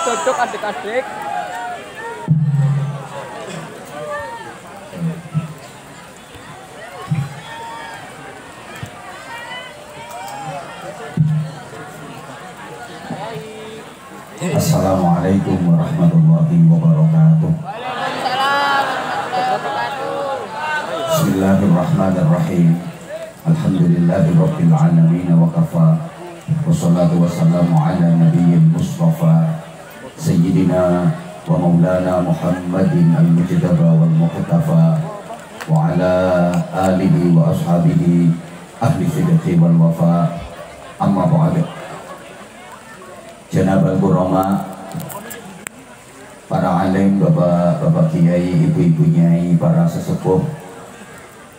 duduk adik-adik. Assalamualaikum warahmatullahi wabarakatuh. Waalaikumsalam warahmatullahi wabarakatuh. Bismillahirrahmanirrahim. Alhamdulillahirabbil alamin wa kafa. Wassalatu wassalamu ala nabiyyil mustafa sayyidina wa maulana Muhammadin al-mujtaba wal muqtafa wa ala alihi wa ashabihi ahli sidqi wal wafa. Amma ba'du. Janabal Kurama, para alim, bapak-bapak kiai, ibu-ibu nyai, para sesepuh,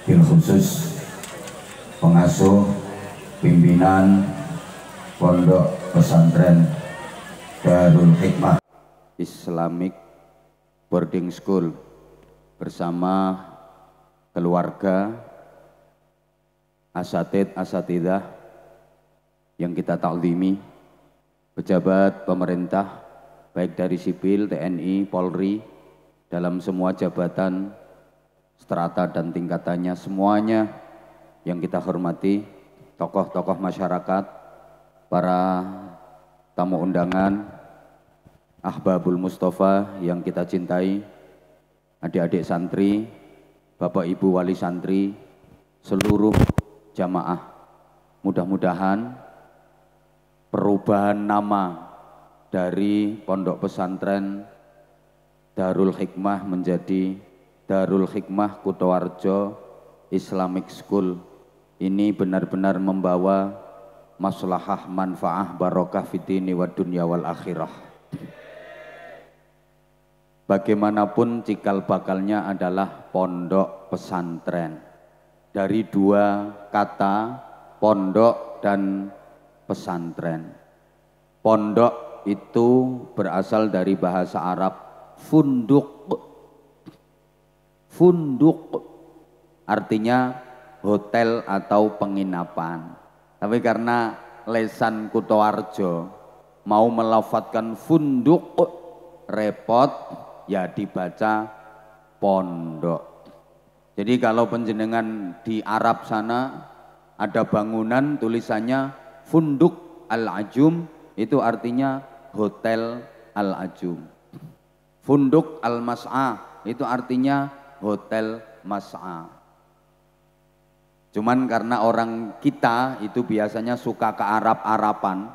bil khusus pengasuh, pimpinan pondok pesantren Darul Hikmah Islamic Boarding School bersama keluarga, asatidah yang kita taklimi, pejabat pemerintah baik dari sipil, TNI, Polri, dalam semua jabatan, strata dan tingkatannya, semuanya yang kita hormati, tokoh-tokoh masyarakat, para tamu undangan, Ahbabul Mustafa yang kita cintai, adik-adik santri, bapak ibu wali santri, seluruh jamaah, mudah-mudahan perubahan nama dari pondok pesantren Darul Hikmah menjadi Darul Hikmah Kutoarjo Islamic School ini benar-benar membawa maslahah, manfaah, barokah fitini wa dunya wal akhirah. Bagaimanapun cikal bakalnya adalah pondok pesantren. Dari dua kata, pondok dan pesantren. Pondok itu berasal dari bahasa Arab funduk. Funduk artinya hotel atau penginapan. Tapi karena lesan Kutoarjo mau melafadzkan funduk repot, ya dibaca pondok. Jadi kalau penjenengan di Arab sana ada bangunan tulisannya Funduk Al-Ajum, itu artinya Hotel Al-Ajum. Funduk Al-Mas'a itu artinya Hotel Mas'a. Cuman karena orang kita itu biasanya suka ke Arab-Araban,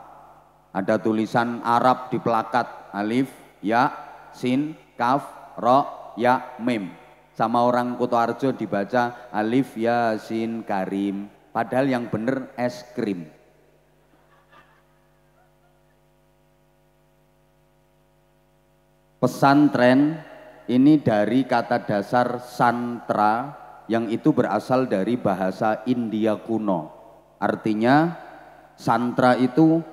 ada tulisan Arab di plakat, alif, ya, sin, kaf, ro, ya, mim. Sama orang Kutoarjo dibaca alif, ya, sin, karim. Padahal yang bener es krim. Pesantren ini dari kata dasar santra yang itu berasal dari bahasa India kuno. Artinya santra itu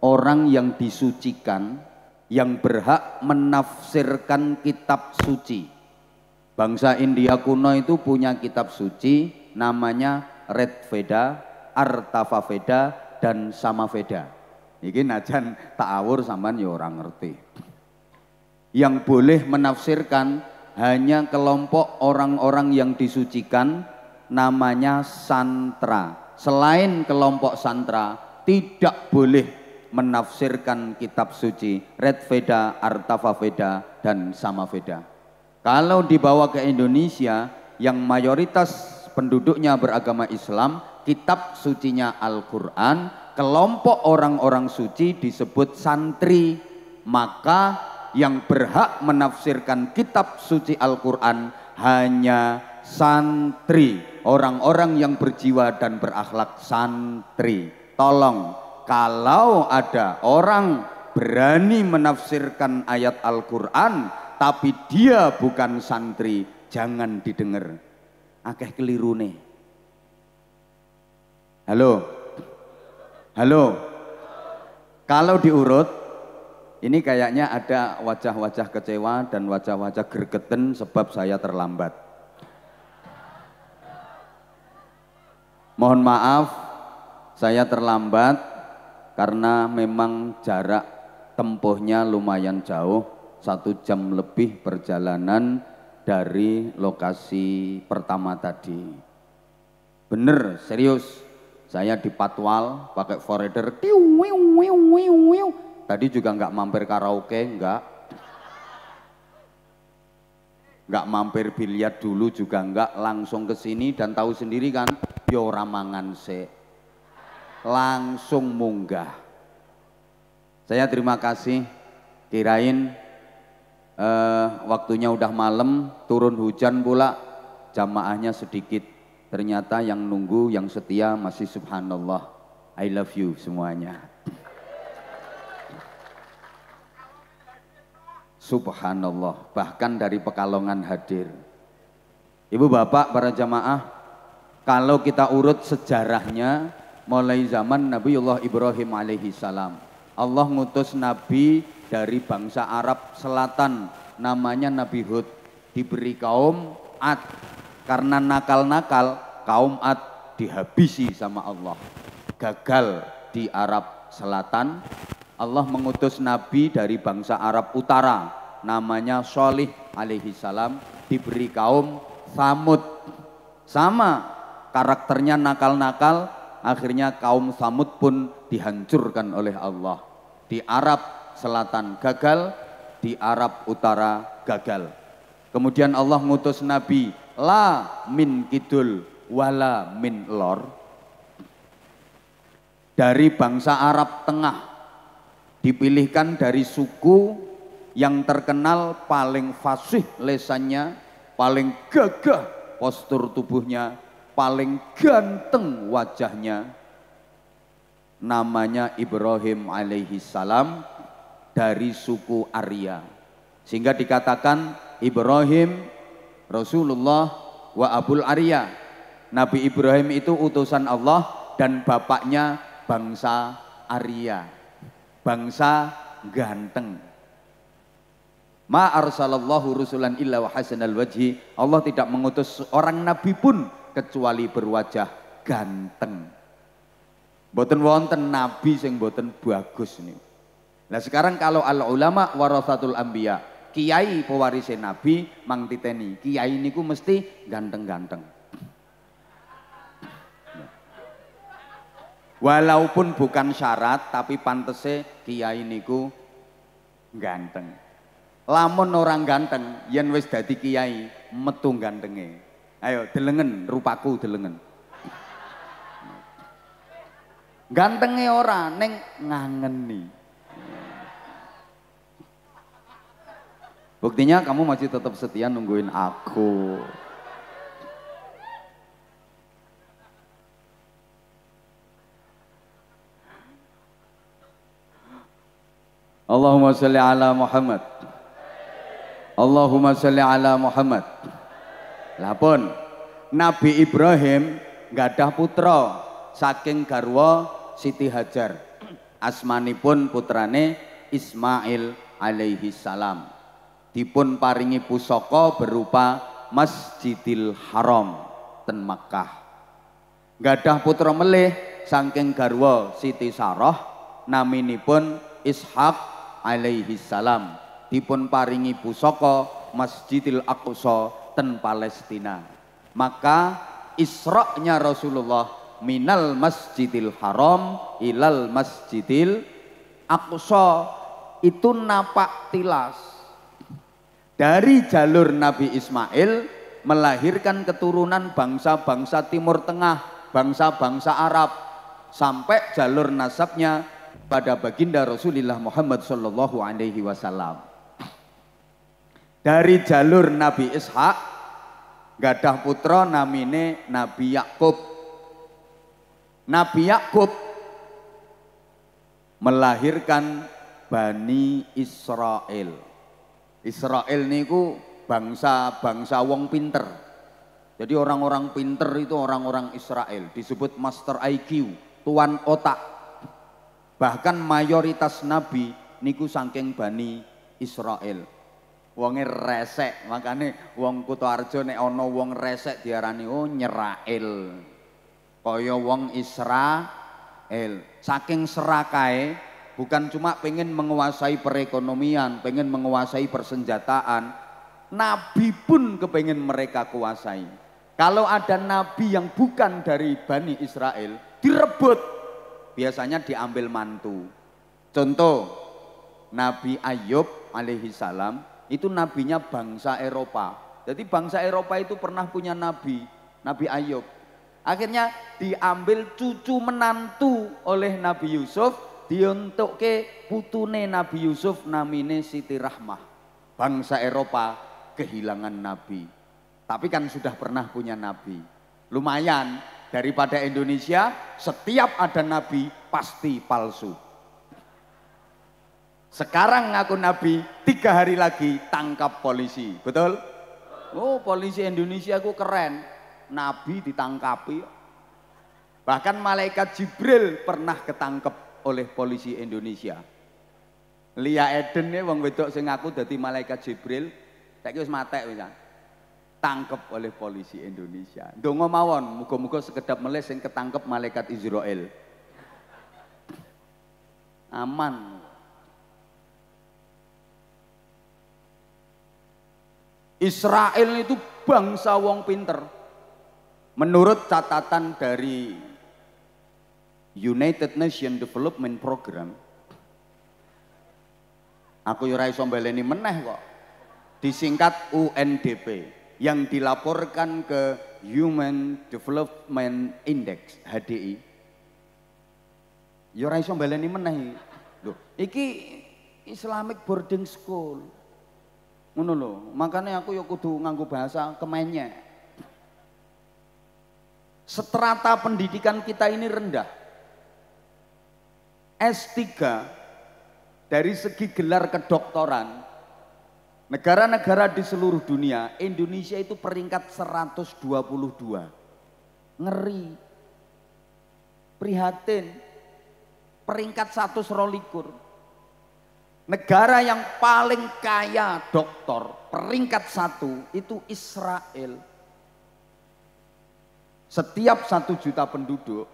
orang yang disucikan, yang berhak menafsirkan kitab suci. Bangsa India kuno itu punya kitab suci namanya Red Veda, Artava Veda, dan Samaveda. Iki najan ta'awur sampean ya ora ngerti. Yang boleh menafsirkan hanya kelompok orang-orang yang disucikan, namanya santra. Selain kelompok santra tidak boleh menafsirkan kitab suci Red Veda, Artava Veda, dan Samaveda. Kalau dibawa ke Indonesia yang mayoritas penduduknya beragama Islam, kitab sucinya Al-Quran, kelompok orang-orang suci disebut santri. Maka yang berhak menafsirkan kitab suci Al-Quran hanya santri, orang-orang yang berjiwa dan berakhlak santri. Tolong, kalau ada orang berani menafsirkan ayat Al-Quran tapi dia bukan santri, jangan didengar. Akeh keliru nih. Halo, halo. Kalau diurut, ini kayaknya ada wajah-wajah kecewa dan wajah-wajah gergeten sebab saya terlambat. Mohon maaf, saya terlambat karena memang jarak tempuhnya lumayan jauh, 1 jam lebih perjalanan dari lokasi pertama tadi. Bener, serius. Saya di Patwal pakai forerunner. Tadi juga nggak mampir karaoke, nggak mampir biliar dulu juga nggak, langsung ke sini dan tahu sendiri kan, yo ramangan se, langsung munggah. Saya terima kasih, kirain waktunya udah malam, turun hujan pula, jamaahnya sedikit. Ternyata yang nunggu, yang setia masih subhanallah. I love you semuanya. Subhanallah, bahkan dari Pekalongan hadir. Ibu bapak para jamaah, kalau kita urut sejarahnya mulai zaman Nabiullah Ibrahim alaihi salam, Allah ngutus nabi dari bangsa Arab Selatan, namanya Nabi Hud, diberi kaum Ad. Karena nakal-nakal, kaum Ad dihabisi sama Allah, gagal di Arab Selatan. Allah mengutus nabi dari bangsa Arab Utara, namanya Sholih alaihi salam, diberi kaum Tsamud. Sama karakternya nakal-nakal, akhirnya kaum Tsamud pun dihancurkan oleh Allah. Di Arab Selatan gagal, di Arab Utara gagal. Kemudian Allah ngutus nabi la min kidul wala min lor, dari bangsa Arab Tengah, dipilihkan dari suku yang terkenal paling fasih lesannya, paling gagah postur tubuhnya, paling ganteng wajahnya, namanya Ibrahim alaihi salam, dari suku Arya. Sehingga dikatakan Ibrahim Rasulullah wa Abul Arya. Nabi Ibrahim itu utusan Allah dan bapaknya bangsa Arya, bangsa ganteng. Ma arsalallahu rusulan illa wa hasanal wajhi. Allah tidak mengutus orang nabi pun kecuali berwajah ganteng. Mboten wonten nabi sing mboten bagus nih. Nah sekarang kalau al ulama warasatul anbiya, kiai pewaris nabi, mang titeni kiai niku mesti ganteng-ganteng. Walaupun bukan syarat, tapi pantese kiai niku ganteng. Lamun orang ganteng, yen wis dadi kiai, metu gantenge. Ayo delengen rupaku delengen. Gantenge ora neng ngangeni. Buktinya kamu masih tetap setia nungguin aku. Allahumma sholli ala Muhammad. Allahumma sholli ala Muhammad. Lapun Nabi Ibrahim gadah putra saking garwa Siti Hajar. Asmanipun putrane Ismail alaihi salam. Dipun paringi pusaka berupa Masjidil Haram ten Makkah. Gadah putra melih saking garwa Siti Sarah, naminipun Ishak alaihi salam. Dipun paringi pusaka Masjidil Aqsa ten Palestina. Maka Isra-nya Rasulullah minal Masjidil Haram ilal Masjidil Aqsa itu napak tilas. Dari jalur Nabi Ismail melahirkan keturunan bangsa-bangsa Timur Tengah, bangsa-bangsa Arab, sampai jalur nasabnya pada baginda Rasulullah Muhammad sallallahu alaihi wasallam. Dari jalur Nabi Ishak gadah putra namine Nabi Yakub. Nabi Yakub melahirkan Bani Israel. Israel niku bangsa wong pinter. Jadi orang-orang pinter itu orang-orang Israel, disebut master IQ, tuan otak. Bahkan mayoritas nabi niku saking Bani Israel. Wonge resek, makane wong Kutoarjo nek ana wong resek diarani oh Nyerail. Kaya wong Israel. Saking serakae bukan cuma pengen menguasai perekonomian, pengen menguasai persenjataan, nabi pun kepengen mereka kuasai. Kalau ada nabi yang bukan dari Bani Israel, direbut, biasanya diambil mantu. Contoh, Nabi Ayub alaihi salam itu nabinya bangsa Eropa. Jadi bangsa Eropa itu pernah punya nabi, Nabi Ayub. Akhirnya diambil cucu menantu oleh Nabi Yusuf, diuntukke putune Nabi Yusuf namine Siti Rahmah. Bangsa Eropa kehilangan nabi. Tapi kan sudah pernah punya nabi. Lumayan, daripada Indonesia setiap ada nabi pasti palsu. Sekarang ngaku nabi, 3 hari lagi tangkap polisi. Betul? Oh, polisi Indonesia ku keren. Nabi ditangkapi. Bahkan malaikat Jibril pernah ketangkep oleh polisi Indonesia. Lia Eden nih wong wedok sing ngaku dadi malaikat Jibril, saiki wis matek wis. Tangkep oleh polisi Indonesia. Ndonga mawon, muga-muga sekedap melih sing ketangkep malaikat Israel. Aman. Israel itu bangsa wong pinter. Menurut catatan dari United Nations Development Program, aku ora iso mbaleni meneh kok. Disingkat UNDP yang dilaporkan ke Human Development Index HDI. Ya ora iso mbaleni meneh. Lho, iki Islamic boarding school. Ngono lho, makanya aku ya kudu nganggo bahasa kemenye. Strata pendidikan kita ini rendah. S3 dari segi gelar kedoktoran, negara-negara di seluruh dunia, Indonesia itu peringkat 122. Ngeri. Prihatin. Peringkat 122. Negara yang paling kaya doktor, peringkat 1 itu Israel. Setiap 1 juta penduduk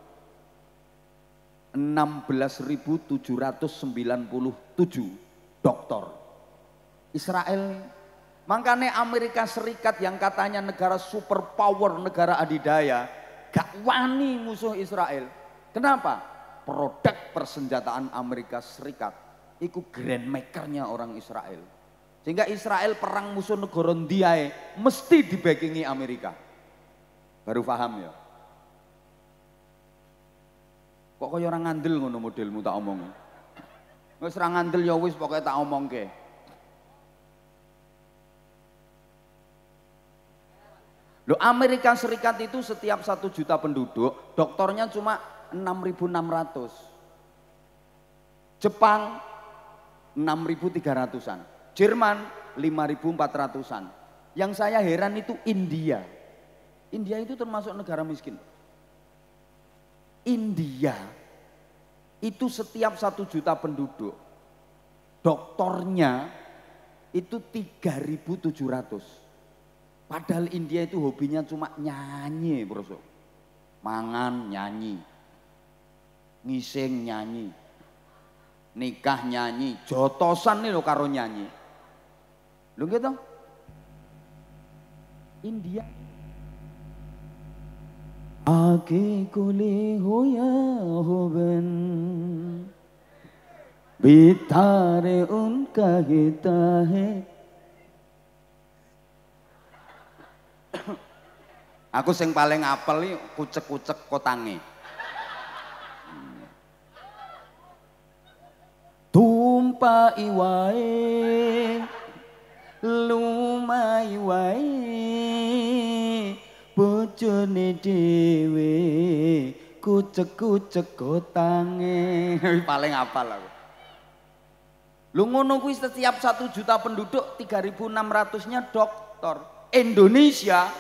16.797 dokter. Israel. Makanya Amerika Serikat yang katanya negara superpower, negara adidaya, gak wani musuh Israel. Kenapa? Produk persenjataan Amerika Serikat itu grand makernya orang Israel. Sehingga Israel perang musuh negara ndiae mesti dibackingi Amerika. Baru paham ya. Kok kaya orang ngandel ngono modelmu tak omong. Wis ora ngandel ya wis pokoke tak omongke. Loh, Amerika Serikat itu setiap 1 juta penduduk, dokternya cuma 6.600. Jepang 6.300-an. Jerman 5.400-an. Yang saya heran itu India. India itu termasuk negara miskin. India itu setiap 1 juta penduduk, doktornya itu 3.700. Padahal India itu hobinya cuma nyanyi, bro. Mangan nyanyi, ngising nyanyi, nikah nyanyi, jotosan nih lo karo nyanyi. Lo gitu? India. आगे कुले हो या हो बन बितारे उनका गीता है. Aku sing paling apel iki kucek-kucek kotange. Tumpai wae lumai wae bojone dhewe kucek-kucek kotange. Paling apal aku. Lu ngono kuwi setiap 1 juta penduduk 3.600-nya dokter. Indonesia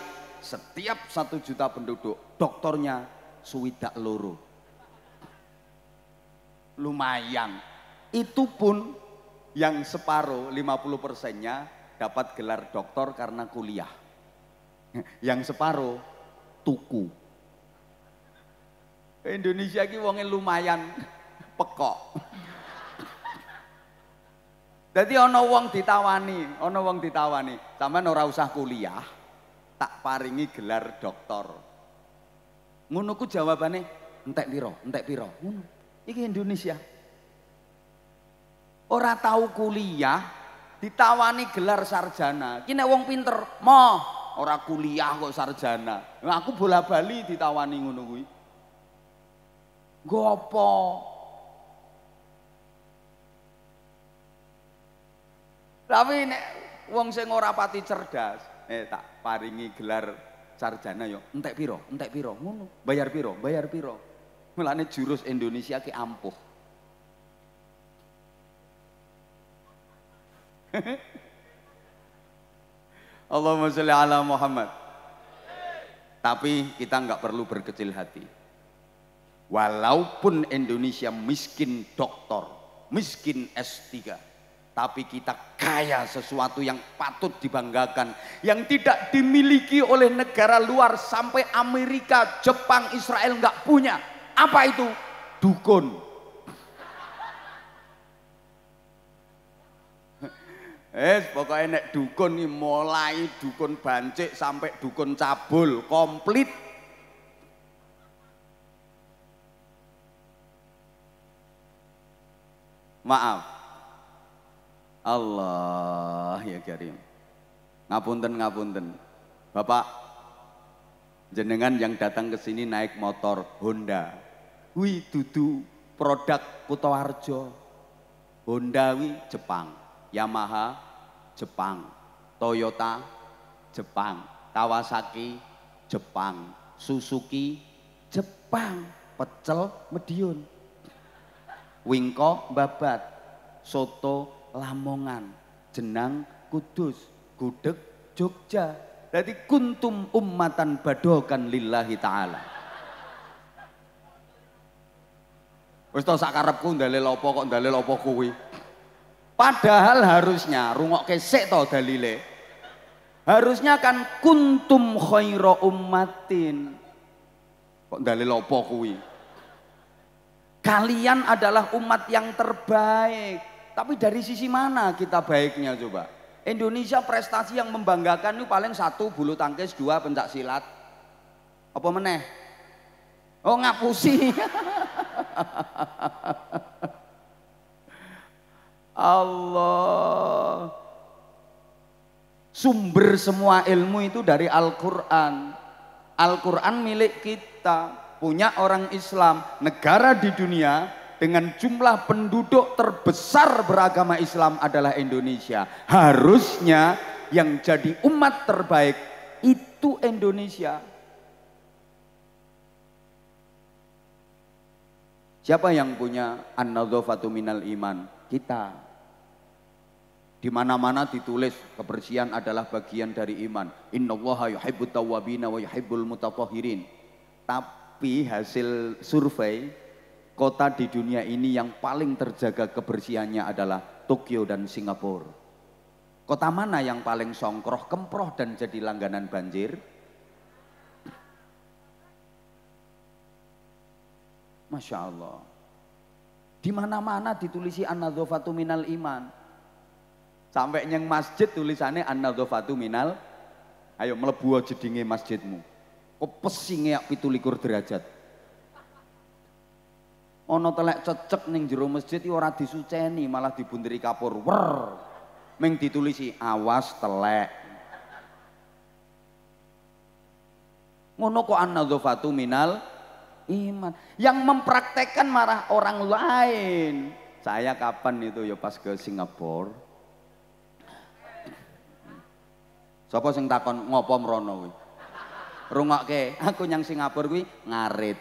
setiap 1 juta penduduk dokternya swidak loro. Lumayan. Itu pun yang separuh 50%-nya dapat gelar doktor karena kuliah. Yang separuh tuku. Indonesia ki wonge lumayan pekok. Jadi ana wong ditawani, sampean ora usah kuliah, tak paringi gelar doktor. Ngono ku jawabane entek piro. Ngono. Iki Indonesia. Ora tahu kuliah, ditawani gelar sarjana. Ki nek wong pinter, moh ora kuliah kok sarjana. Nah, aku bola-bali ditawani ngono kuwi. Nggo apa? Tapi nek wong sing ora pati cerdas, tak paringi gelar sarjana yo entek piro ngono. Bayar piro. Mulane jurus Indonesia ki ampuh. Allahumma sholli ala Muhammad. Tapi kita nggak perlu berkecil hati. Walaupun Indonesia miskin doktor, miskin S3, tapi kita kaya sesuatu yang patut dibanggakan, yang tidak dimiliki oleh negara luar sampai Amerika, Jepang, Israel nggak punya. Apa itu? Dukun. Pokoknya nek dukun nih, mulai dukun bancik sampai dukun cabul komplit. Maaf, Allah ya Karim. Ngapunten, Bapak jenengan yang datang ke sini naik motor Honda. Wih dudu produk Kutoarjo. Honda wi Jepang. Yamaha Jepang, Toyota Jepang, Kawasaki Jepang, Suzuki Jepang, pecel Medion, Wingko Babat, soto Lamongan, jenang Kudus, gudeg Jogja. Jadi kuntum ummatan badokan lillahi ta'ala. Wis to sak karepku ndalil apa kok ndalil apa kuwi. Padahal harusnya rungokke sik to dalile. Harusnya kan kuntum khaira ummatin. Kok dalil apa kuwi? Kalian adalah umat yang terbaik. Tapi dari sisi mana kita baiknya coba? Indonesia prestasi yang membanggakan itu paling 1 bulu tangkis, 2 pencak silat. Apa meneh? Oh ngapusi. Allah, sumber semua ilmu itu dari Al-Quran. Al-Quran milik kita, punya orang Islam. Negara di dunia dengan jumlah penduduk terbesar beragama Islam adalah Indonesia. Harusnya yang jadi umat terbaik itu Indonesia. Siapa yang punya an-nadzafatu minal iman? Kita. Di mana-mana ditulis kebersihan adalah bagian dari iman. Innallaha yuhibbut tawwabina wa yuhibbul mutatahhirin. Tapi hasil survei, kota di dunia ini yang paling terjaga kebersihannya adalah Tokyo dan Singapura. Kota mana yang paling songkroh, kemproh dan jadi langganan banjir? Masya Allah. Di mana-mana ditulisi an-nadzafatu minal iman. Sampai yang masjid tulisannya an-nadzafatu minal. Ayo mlebu jedinge masjidmu. Kok pesinge 17 derajat. Ana telek cecek ning jero masjid iki ora disuceni, malah dibunderi kapur. Wer. Ming ditulisi awas telek. Ngono kok an-nadzafatu minal iman. Yang mempraktekkan marah orang lain. Saya kapan itu ya pas ke Singapura. Sapa sing takon ngopo mrono kuwi? Rungokke, aku nyang Singapura kuwi ngarit.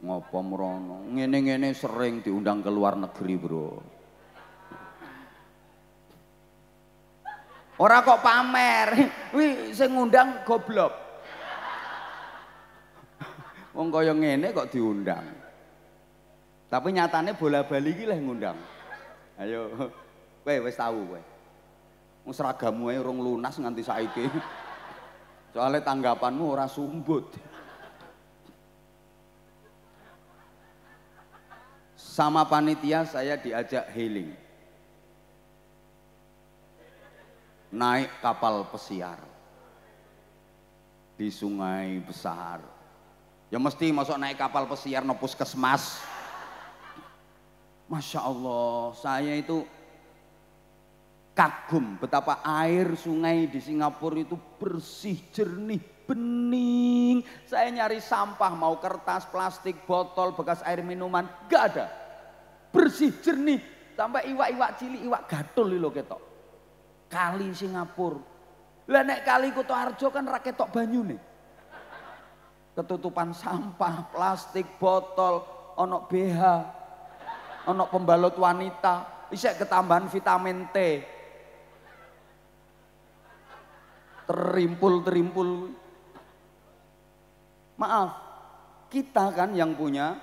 Ngopo mrono? Ngene-ngene sering diundang ke luar negeri, Bro. Ora kok pamer. Kuwi sing ngundang goblok. Wong kaya ngene kok diundang. Tapi nyatane bola-bali iki leh ngundang. Ayo, kowe wis tahu kowe. Wong seragammu ae urung lunas nganti saiki. Soale tanggapanmu ora sumbut. sama panitia saya diajak healing. Naik kapal pesiar di sungai besar. Ya mesti masuk naik kapal pesiar no puskesmas. Masya Allah, saya itu kagum betapa air sungai di Singapura itu bersih, jernih, bening. Saya nyari sampah, mau kertas, plastik, botol, bekas air minuman, gak ada. Bersih, jernih, sampai iwak-iwak cilik, iwak gatul lho ketok. Kali Singapura. Lah nek kali Kutoarjo kan ra ketok banyune. Ketutupan sampah, plastik, botol, ono BH, ono pembalut wanita, isek ketambahan vitamin T. Terimpul. Maaf, kita kan yang punya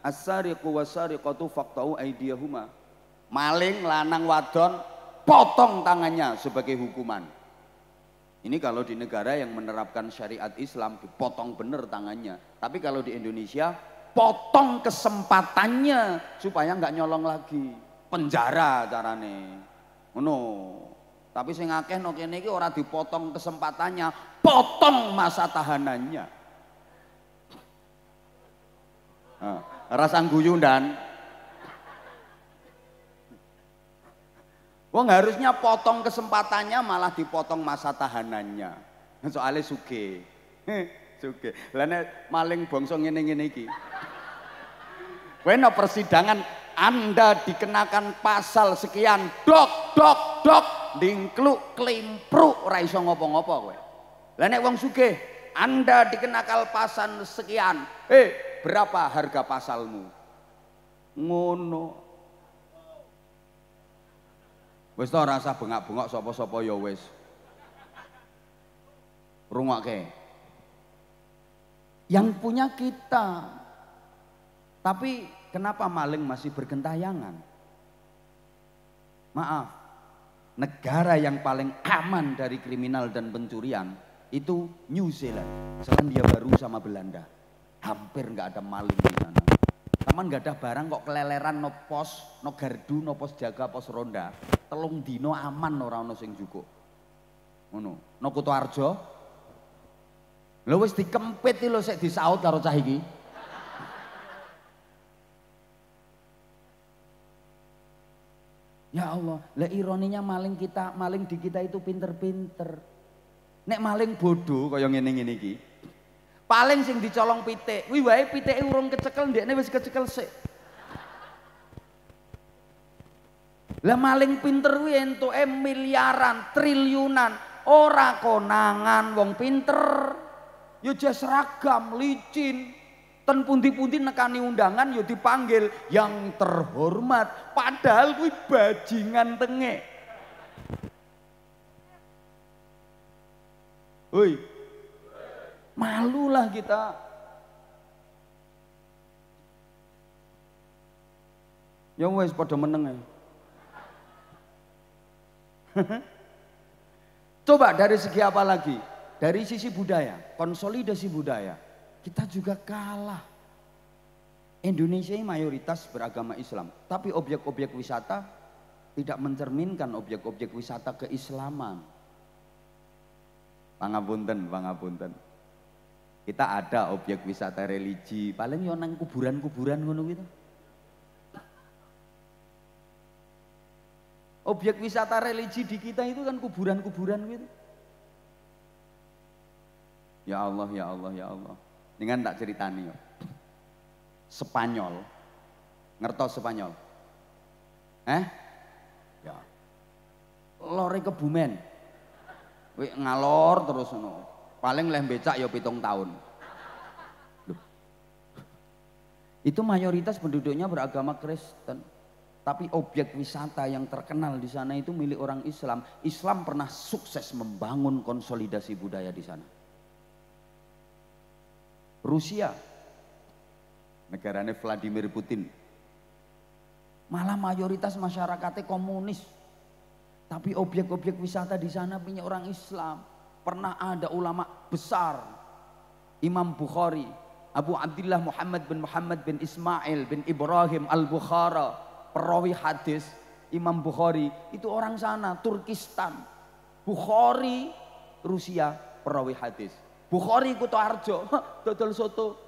as-sariqu was-sariqatu faqta'u aydiyahuma. Maling lanang wadon potong tangannya sebagai hukuman. Ini kalau di negara yang menerapkan syariat Islam dipotong bener tangannya. Tapi kalau di Indonesia potong kesempatannya supaya nggak nyolong lagi. Penjara carane. Ngono. Tapi sing akeh no kene iki ora dipotong kesempatannya, potong masa tahanannya. Rasa guyu dan wong harusnya potong kesempatannya malah dipotong masa tahanannya. Soalnya suge. Suge. Lah nek maling bangsa ngene-ngene iki. Kowe no persidangan Anda dikenakan pasal sekian, dok, dingkluk, klimpruk, ora iso ngopo-ngopo kowe. Lah nek wong sugih, Anda dikenakan pasal sekian, berapa harga pasalmu? Ngono. Wis to rasa bengak-bengok sapa-sapa ya wis. Rungokke. Yang punya kita. Tapi kenapa maling masih bergentayangan? Maaf. Negara yang paling aman dari kriminal dan pencurian itu New Zealand. Selandia Baru sama Belanda. Hampir nggak ada maling di sana. Taman nggak ada barang kok keleleran no pos, no gardu, no pos jaga, pos ronda. Telung dino aman ora ono sing jukuk. Ngono. No Kutoarjo. Lho wis dikempit lho sik disaut karo cah iki. Ya Allah, lah ironinya maling di kita itu pinter-pinter. Nek maling bodoh kaya ngene-ngene iki. Paling sing dicolong pitik, kuwi wae pitike urung kecekel ndekne wis kecekel sik. Lah maling pinter kuwi entuke miliaran, triliunan, ora konangan wong pinter. Ya jas seragam, licin. Ten pundi-pundi nekani undangan ya dipanggil yang terhormat, padahal kuwi bajingan tenge. Hoi. Malulah kita. Ya wis padha meneng ae. Coba dari segi apa lagi? Dari sisi budaya, konsolidasi budaya. Kita juga kalah. Indonesia ini mayoritas beragama Islam, tapi objek-objek wisata tidak mencerminkan objek-objek wisata keislaman. Pangapunten. Kita ada objek wisata religi, paling yo nang kuburan-kuburan ngono gitu. Objek wisata religi di kita itu kan kuburan-kuburan gitu. Ya Allah. Dengan tak ceritani yo. Spanyol. Ngertos Spanyol? Ya. Lore Kebumen. Wih ngalor terus ngono. Paling leh becak ya 7 tahun. Loh. Itu mayoritas penduduknya beragama Kristen. Tapi objek wisata yang terkenal di sana itu milik orang Islam. Islam pernah sukses membangun konsolidasi budaya di sana. Rusia, negaranya Vladimir Putin, malah mayoritas masyarakatnya komunis. Tapi objek-objek wisata di sana punya orang Islam. Pernah ada ulama besar, Imam Bukhari, Abu Abdullah Muhammad bin Ismail bin Ibrahim Al-Bukhara, perawi hadis Imam Bukhari, itu orang sana, Turkistan. Bukhari, Rusia, perawi hadis. Bukhari Kutoarjo, dodol soto.